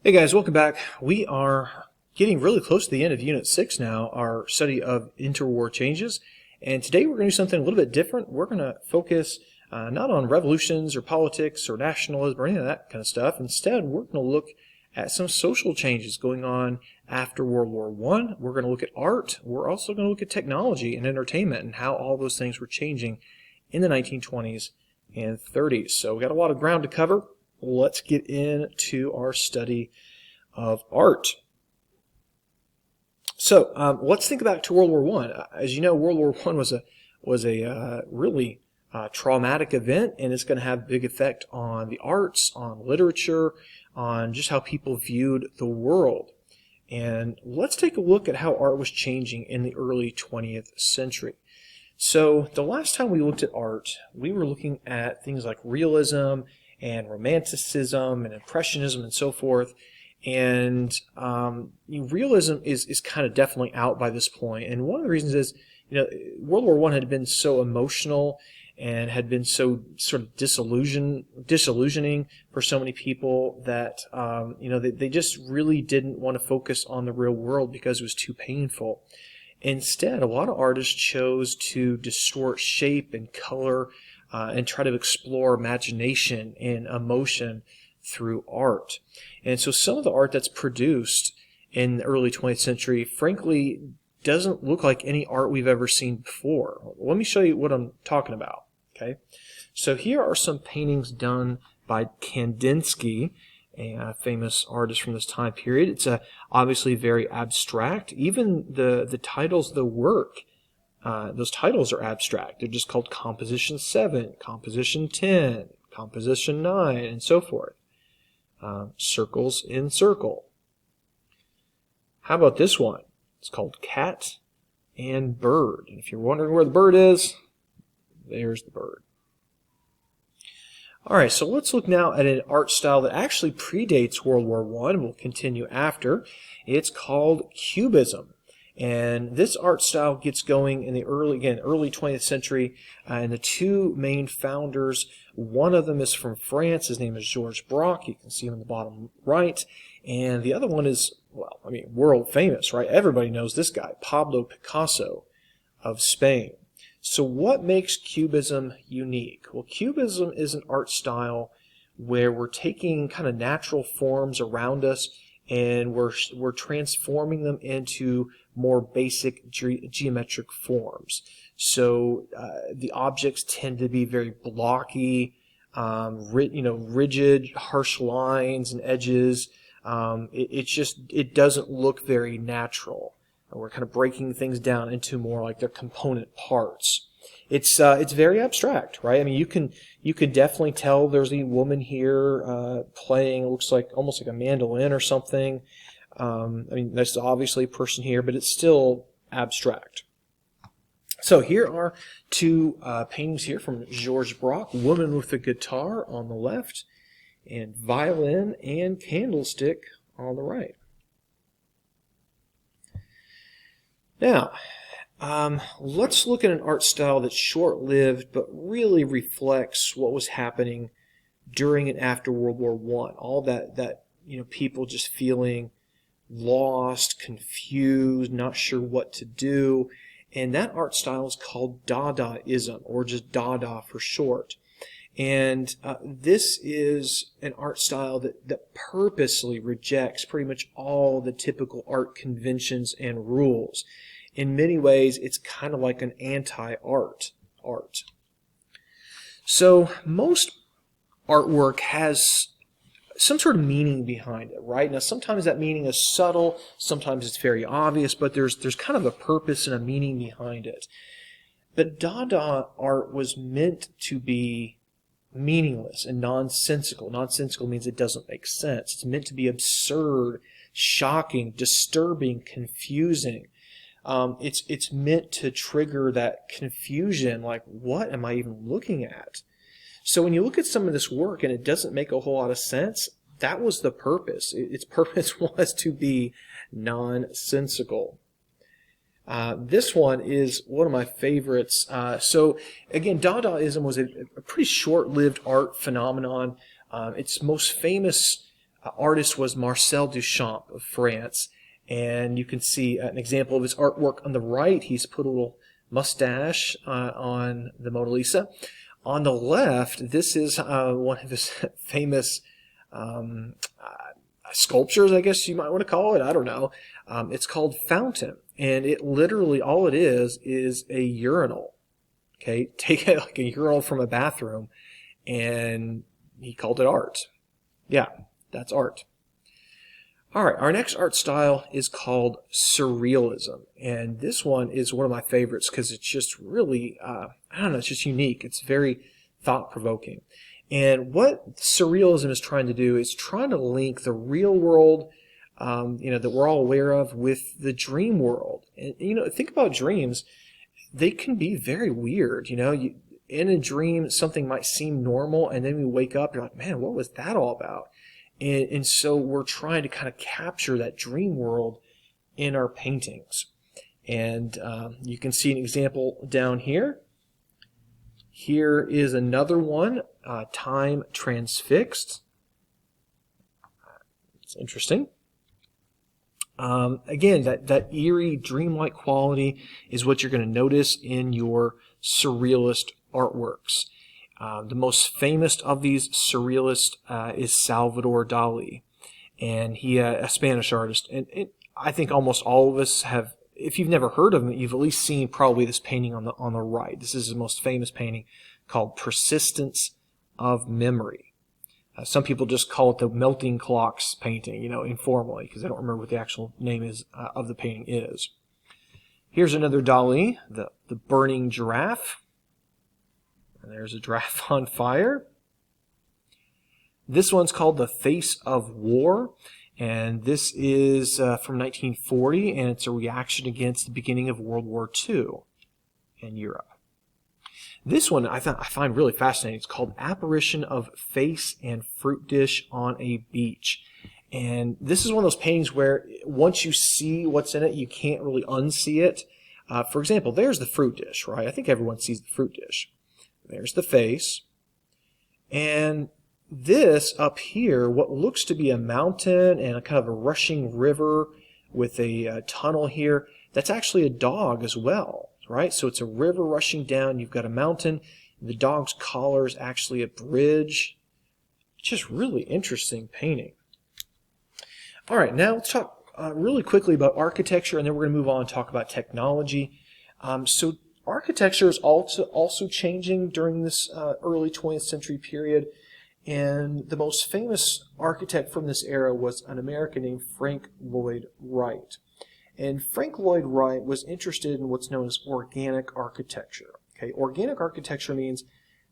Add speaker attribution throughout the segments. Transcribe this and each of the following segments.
Speaker 1: Hey guys, welcome back. We are getting really close to the end of Unit 6 now, our study of interwar changes. And today we're going to do something a little bit different. We're going to focus not on revolutions or politics or nationalism or any of that kind of stuff. Instead, we're going to look at some social changes going on after World War I. We're going to look at art. We're also going to look at technology and entertainment and how all those things were changing in the 1920s and 30s. So we got a lot of ground to cover. Let's get into our study of art. So let's think back to World War I. As you know, World War I was a really traumatic event, and it's going to have a big effect on the arts, on literature, on just how people viewed the world. And let's take a look at how art was changing in the early 20th century. So the last time we looked at art, we were looking at things like realism and romanticism and impressionism and so forth. And realism is kind of definitely out by this point. And one of the reasons is, World War I had been so emotional and had been so sort of disillusioning for so many people that they just really didn't want to focus on the real world because it was too painful. Instead, a lot of artists chose to distort shape and color and try to explore imagination and emotion through art. And so some of the art that's produced in the early 20th century, frankly, doesn't look like any art we've ever seen before. Let me show you what I'm talking about. Okay, so here are some paintings done by Kandinsky, a famous artist from this time period. It's obviously very abstract. Even the titles of the work, those titles are abstract. They're just called Composition 7, Composition 10, Composition 9, and so forth. Circles in Circle. How about this one? It's called Cat and Bird. And if you're wondering where the bird is, there's the bird. All right, so let's look now at an art style that actually predates World War I and will continue after. It's called Cubism. And this art style gets going in the early 20th century. And the two main founders, one of them is from France. His name is Georges Braque. You can see him in the bottom right. And the other one is, world famous, right? Everybody knows this guy, Pablo Picasso of Spain. So what makes Cubism unique? Well, Cubism is an art style where we're taking kind of natural forms around us and we're transforming them into more basic geometric forms. So the objects tend to be very blocky, rigid, harsh lines and edges. It doesn't look very natural. We're kind of breaking things down into more like their component parts. It's very abstract, right? I mean, you can definitely tell there's a woman here playing. It looks like almost like a mandolin or something. That's obviously a person here, but it's still abstract. So here are two paintings here from Georges Braque: Woman with a Guitar on the left, and Violin and Candlestick on the right. Now, let's look at an art style that's short-lived but really reflects what was happening during and after World War I. All that people just feeling lost, confused, not sure what to do. And that art style is called Dadaism, or just Dada for short. And this is an art style that purposely rejects pretty much all the typical art conventions and rules. In many ways, it's kind of like an anti-art art. So most artwork has some sort of meaning behind it, right? Now, sometimes that meaning is subtle, sometimes it's very obvious, but there's kind of a purpose and a meaning behind it. But Dada art was meant to be meaningless and nonsensical. Nonsensical means it doesn't make sense. It's meant to be absurd, shocking, disturbing, confusing. It's meant to trigger that confusion, like, what am I even looking at? So when you look at some of this work and it doesn't make a whole lot of sense, that was the purpose. Its purpose was to be nonsensical. This one is one of my favorites. So again, Dadaism was a pretty short-lived art phenomenon. Its most famous artist was Marcel Duchamp of France. And you can see an example of his artwork on the right. He's put a little mustache on the Mona Lisa. On the left, this is one of his famous sculptures, I guess you might want to call it. I don't know. It's called Fountain. And it literally, all it is a urinal. Okay, take like a urinal from a bathroom, and he called it art. Yeah, that's art. All right, our next art style is called Surrealism, and this one is one of my favorites because it's just really, I don't know, it's just unique. It's very thought-provoking. And what Surrealism is trying to do is trying to link the real world, that we're all aware of, with the dream world. And think about dreams; they can be very weird. In a dream, something might seem normal, and then we wake up, you're like, man, what was that all about? And so we're trying to kind of capture that dream world in our paintings. And you can see an example down here. Here is another one, Time Transfixed. It's interesting. Again, that eerie, dreamlike quality is what you're going to notice in your surrealist artworks. The most famous of these surrealists is Salvador Dali, and he a Spanish artist. And I think almost all of us have, if you've never heard of him, you've at least seen probably this painting on the right. This is his most famous painting called Persistence of Memory. Some people just call it the Melting Clocks painting, informally, because I don't remember what the actual name is of the painting is. Here's another Dali, the Burning Giraffe. And there's a giraffe on fire. This one's called The Face of War, and this is from 1940, and it's a reaction against the beginning of World War II in Europe. This one I find really fascinating. It's called Apparition of Face and Fruit Dish on a Beach. And this is one of those paintings where once you see what's in it, you can't really unsee it. For example, there's the fruit dish, right? I think everyone sees the fruit dish. There's the face. And this up here, what looks to be a mountain and a kind of a rushing river with a tunnel here, that's actually a dog as well, right? So it's a river rushing down. You've got a mountain. The dog's collar is actually a bridge. Just really interesting painting. All right, now let's talk really quickly about architecture, and then we're going to move on and talk about technology. So architecture is also changing during this early 20th century period, and the most famous architect from this era was an American named Frank Lloyd Wright. And Frank Lloyd Wright was interested in what's known as organic architecture. Okay, organic architecture means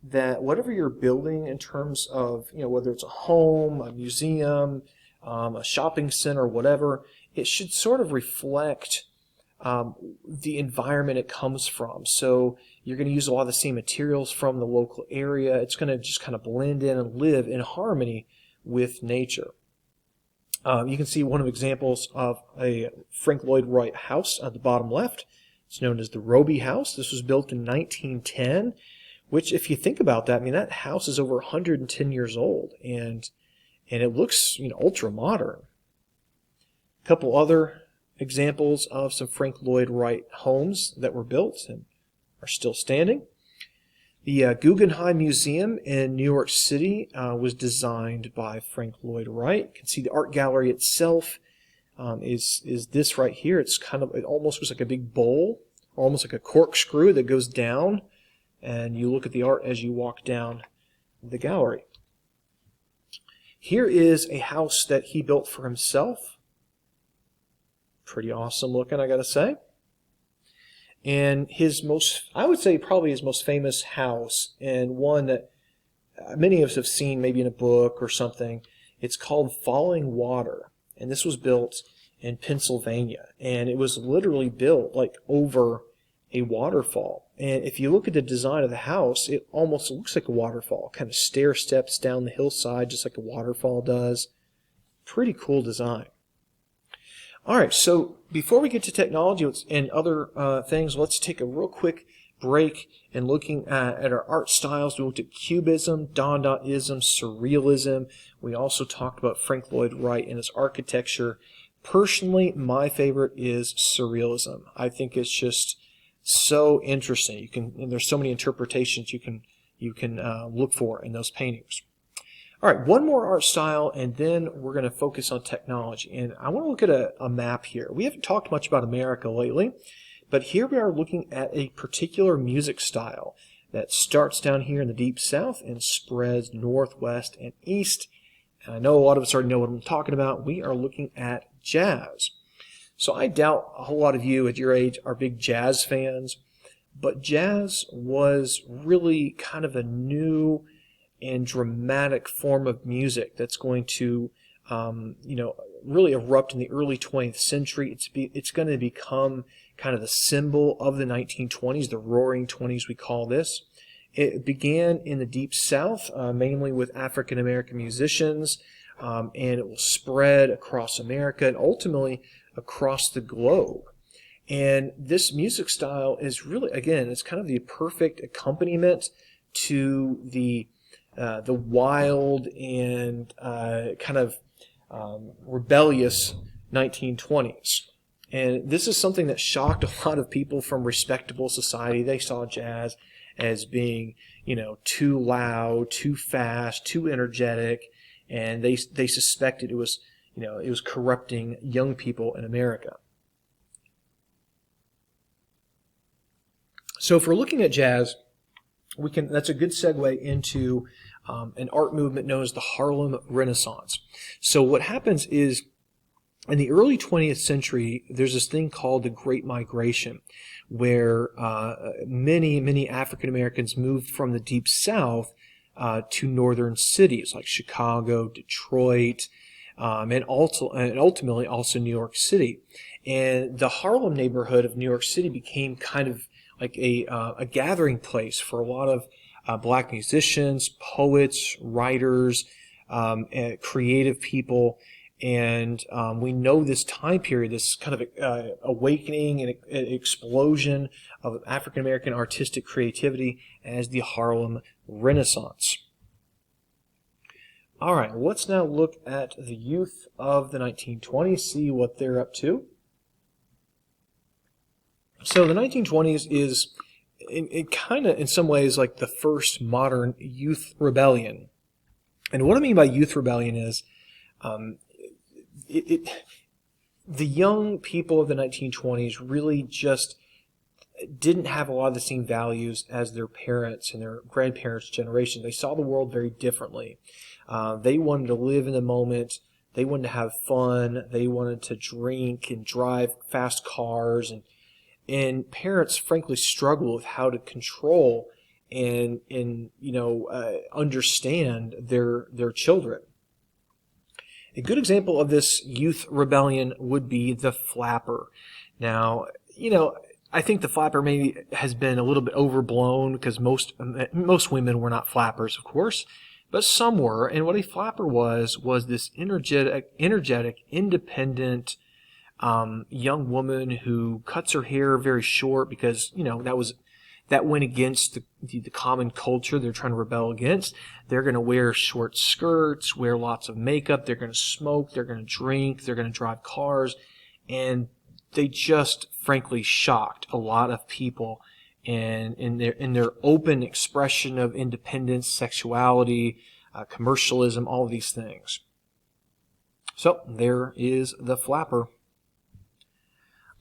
Speaker 1: that whatever you're building in terms of, whether it's a home, a museum, a shopping center, whatever, it should sort of reflect the environment it comes from. So you're going to use a lot of the same materials from the local area. It's going to just kind of blend in and live in harmony with nature. You can see one of the examples of a Frank Lloyd Wright house at the bottom left. It's known as the Roby House. This was built in 1910, which, if you think about that, I mean, that house is over 110 years old, and it looks, ultra modern. A couple other examples of some Frank Lloyd Wright homes that were built and are still standing. The Guggenheim Museum in New York City was designed by Frank Lloyd Wright. You can see the art gallery itself is this right here. It almost looks like a big bowl, or almost like a corkscrew that goes down, and you look at the art as you walk down the gallery. Here is a house that he built for himself. Pretty awesome looking, I gotta say. And I would say probably his most famous house, and one that many of us have seen maybe in a book or something, it's called Falling Water. And this was built in Pennsylvania. And it was literally built like over a waterfall. And if you look at the design of the house, it almost looks like a waterfall. Kind of stair steps down the hillside just like a waterfall does. Pretty cool design. All right, so before we get to technology and other things, let's take a real quick break and looking at our art styles. We looked at Cubism, Dadaism, Surrealism. We also talked about Frank Lloyd Wright and his architecture. Personally, my favorite is Surrealism. I think it's just so interesting. And there's so many interpretations you can look for in those paintings. All right, one more art style, and then we're going to focus on technology. And I want to look at a map here. We haven't talked much about America lately, but here we are looking at a particular music style that starts down here in the Deep South and spreads northwest and east. And I know a lot of us already know what I'm talking about. We are looking at jazz. So I doubt a whole lot of you at your age are big jazz fans, but jazz was really kind of a new and dramatic form of music that's going to, really erupt in the early 20th century. It's going to become kind of the symbol of the 1920s, the Roaring Twenties we call this. It began in the Deep South, mainly with African American musicians, and it will spread across America and ultimately across the globe. And this music style is really, again, it's kind of the perfect accompaniment to the wild and kind of rebellious 1920s. And this is something that shocked a lot of people from respectable society. They saw jazz as being, too loud, too fast, too energetic, and they suspected it was corrupting young people in America. So if we're looking at jazz, that's a good segue into an art movement known as the Harlem Renaissance. So what happens is, in the early 20th century, there's this thing called the Great Migration, where many African Americans moved from the Deep South to northern cities like Chicago, Detroit, and ultimately also New York City. And the Harlem neighborhood of New York City became kind of like a gathering place for a lot of black musicians, poets, writers, creative people. And we know this time period, this kind of awakening and explosion of African American artistic creativity as the Harlem Renaissance. All right, let's now look at the youth of the 1920s, see what they're up to. So the 1920s is it kind of, in some ways, like the first modern youth rebellion. And what I mean by youth rebellion is the young people of the 1920s really just didn't have a lot of the same values as their parents and their grandparents' generation. They saw the world very differently. They wanted to live in the moment. They wanted to have fun. They wanted to drink and drive fast cars. And parents, frankly, struggle with how to control and understand their children. A good example of this youth rebellion would be the flapper. Now, I think the flapper maybe has been a little bit overblown because most women were not flappers, of course, but some were. And what a flapper was this energetic, independent young woman who cuts her hair very short because that went against the common culture they're trying to rebel against. They're going to wear short skirts, wear lots of makeup, they're going to smoke, they're going to drink, they're going to drive cars, and they just frankly shocked a lot of people in their open expression of independence, sexuality, commercialism, all of these things. So there is the flapper.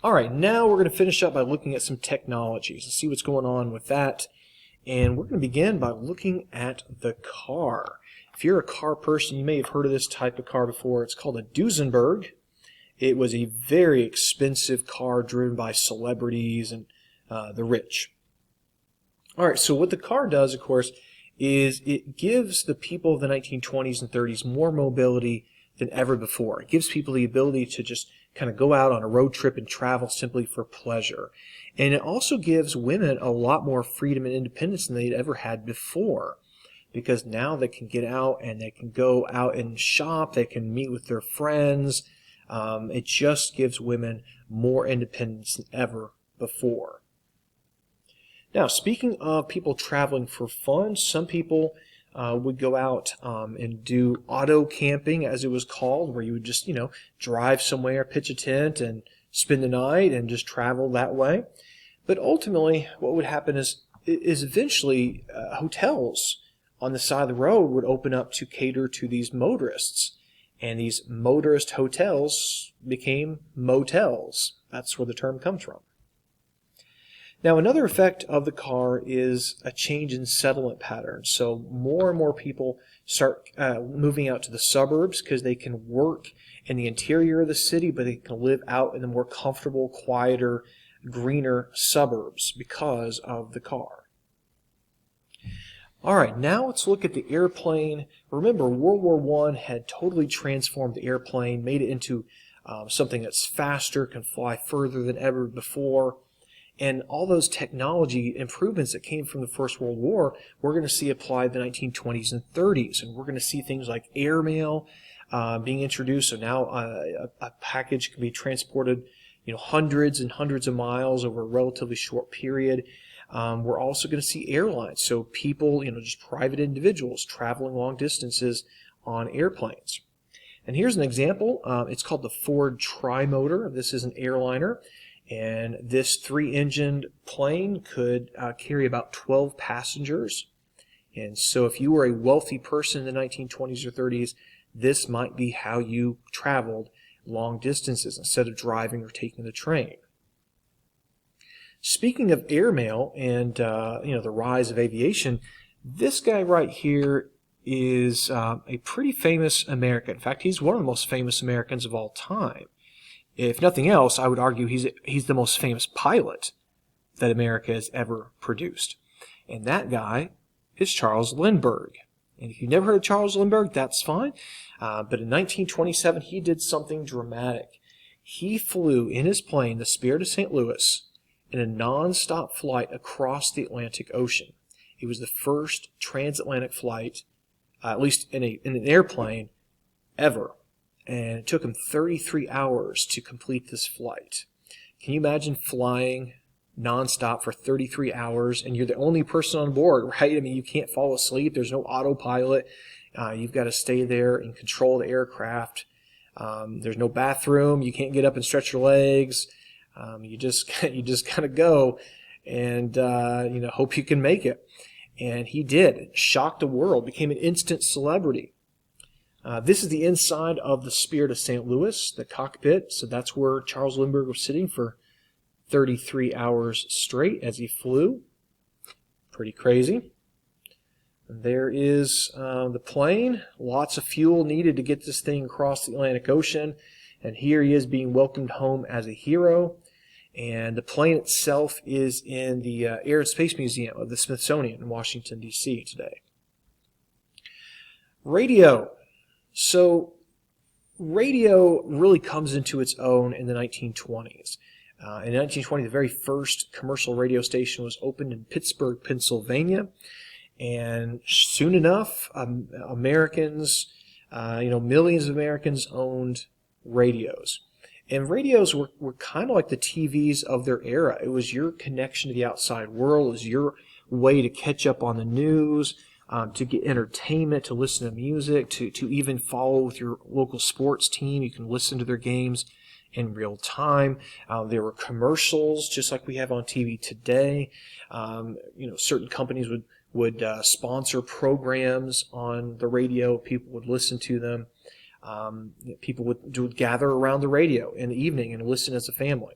Speaker 1: All right, now we're going to finish up by looking at some technologies and see what's going on with that. And we're going to begin by looking at the car. If you're a car person, you may have heard of this type of car before. It's called a Duesenberg. It was a very expensive car driven by celebrities and the rich. All right, so what the car does, of course, is it gives the people of the 1920s and 30s more mobility than ever before. It gives people the ability to just kind of go out on a road trip and travel simply for pleasure. And it also gives women a lot more freedom and independence than they'd ever had before, because now they can get out and they can go out and shop, they can meet with their friends. It just gives women more independence than ever before. Now, speaking of people traveling for fun, some people would go out and do auto camping, as it was called, where you would just, drive somewhere, pitch a tent, and spend the night and just travel that way. But ultimately, what would happen is eventually hotels on the side of the road would open up to cater to these motorists. And these motorist hotels became motels. That's where the term comes from. Now, another effect of the car is a change in settlement patterns. So more and more people start moving out to the suburbs because they can work in the interior of the city, but they can live out in the more comfortable, quieter, greener suburbs because of the car. All right, now let's look at the airplane. Remember, World War I had totally transformed the airplane, made it into something that's faster, can fly further than ever before. And all those technology improvements that came from the First World War, we're going to see applied in the 1920s and 30s. And we're going to see things like airmail being introduced. So now a package can be transported, hundreds and hundreds of miles over a relatively short period. We're also going to see airlines. So people, just private individuals traveling long distances on airplanes. And here's an example. It's called the Ford Trimotor. This is an airliner. And this 3-engined plane could carry about 12 passengers. And so if you were a wealthy person in the 1920s or 30s, this might be how you traveled long distances instead of driving or taking the train. Speaking of airmail and the rise of aviation, this guy right here is a pretty famous American. In fact, he's one of the most famous Americans of all time. If nothing else, I would argue he's the most famous pilot that America has ever produced. And that guy is Charles Lindbergh. And if you've never heard of Charles Lindbergh, that's fine. But in 1927, he did something dramatic. He flew in his plane, the Spirit of St. Louis, in a non-stop flight across the Atlantic Ocean. It was the first transatlantic flight, at least in an airplane, ever. And it took him 33 hours to complete this flight. Can you imagine flying nonstop for 33 hours and you're the only person on board, right? I mean, you can't fall asleep. There's no autopilot. You've got to stay there and control the aircraft. There's no bathroom. You can't get up and stretch your legs. You just kind of go and hope you can make it. And he did. It shocked the world. Became an instant celebrity. This is the inside of the Spirit of St. Louis, the cockpit. So that's where Charles Lindbergh was sitting for 33 hours straight as he flew. Pretty crazy. And there is the plane. Lots of fuel needed to get this thing across the Atlantic Ocean. And here he is being welcomed home as a hero. And the plane itself is in the Air and Space Museum of the Smithsonian in Washington, D.C. today. Radio. So radio really comes into its own in the 1920s. In 1920, the very first commercial radio station was opened in Pittsburgh, Pennsylvania. And soon enough, Americans, millions of Americans owned radios. And radios were kind of like the TVs of their era. It was your connection to the outside world. It was your way to catch up on the news, to get entertainment, to listen to music, to even follow with your local sports team. You can listen to their games in real time. There were commercials, just like we have on TV today. Certain companies would sponsor programs on the radio. People would listen to them. People would gather around the radio in the evening and listen as a family.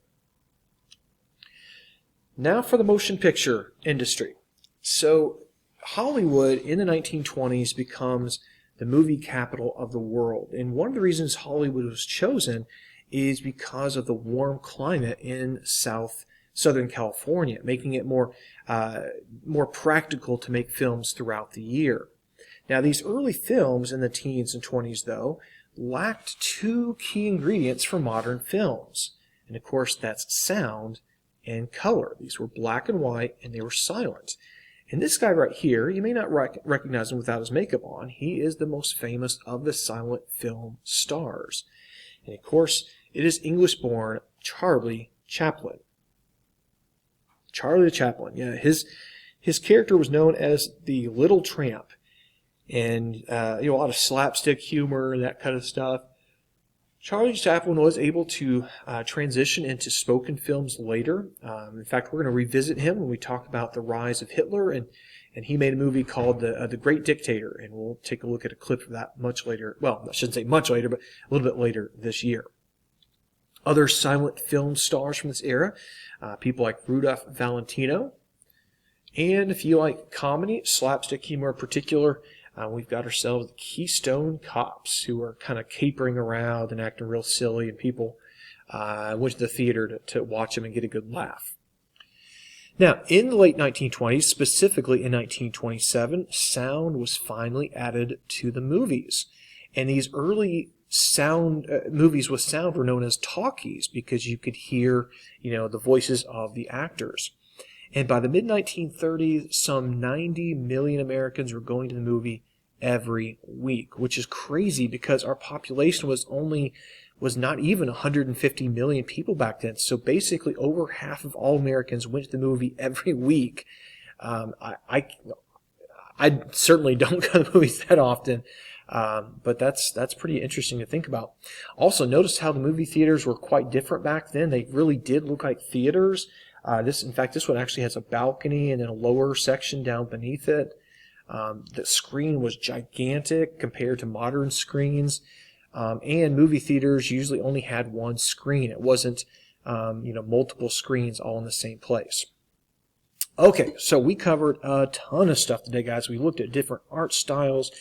Speaker 1: Now for the motion picture industry. So Hollywood in the 1920s becomes the movie capital of the world. And one of the reasons Hollywood was chosen is because of the warm climate in Southern California, making it more practical to make films throughout the year. Now, these early films in the teens and 20s, though, lacked two key ingredients for modern films. And of course, that's sound and color. These were black and white, and they were silent. And this guy right here, you may not recognize him without his makeup on. He is the most famous of the silent film stars. And of course, it is English-born Charlie Chaplin. Charlie Chaplin. Yeah, his character was known as the Little Tramp, and a lot of slapstick humor and that kind of stuff. Charlie Chaplin was able to transition into spoken films later. In fact, we're going to revisit him when we talk about the rise of Hitler, and he made a movie called The Great Dictator, and we'll take a look at a clip of that much later. Well, I shouldn't say much later, but a little bit later this year. Other silent film stars from this era, people like Rudolph Valentino, and if you like comedy, slapstick humor in particular, we've got ourselves the Keystone Cops, who are kind of capering around and acting real silly, and people went to the theater to watch them and get a good laugh. Now, in the late 1920s, specifically in 1927, sound was finally added to the movies. And these early movies with sound were known as talkies because you could hear, the voices of the actors. And by the mid-1930s, some 90 million Americans were going to the movie every week, which is crazy because our population was not even 150 million people back then. So basically over half of all Americans went to the movie every week. I certainly don't go to the movies that often, but that's pretty interesting to think about. Also, notice how the movie theaters were quite different back then. They really did look like theaters. This one actually has a balcony and then a lower section down beneath it. The screen was gigantic compared to modern screens. And movie theaters usually only had one screen. It wasn't, multiple screens all in the same place. Okay, so we covered a ton of stuff today, guys. We looked at different art styles.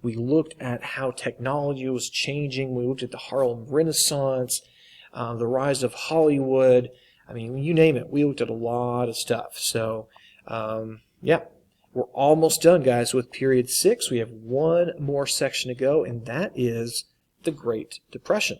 Speaker 1: We looked at how technology was changing. We looked at the Harlem Renaissance, the rise of Hollywood. I mean, you name it. We looked at a lot of stuff. So, we're almost done, guys, with period 6. We have one more section to go, and that is the Great Depression.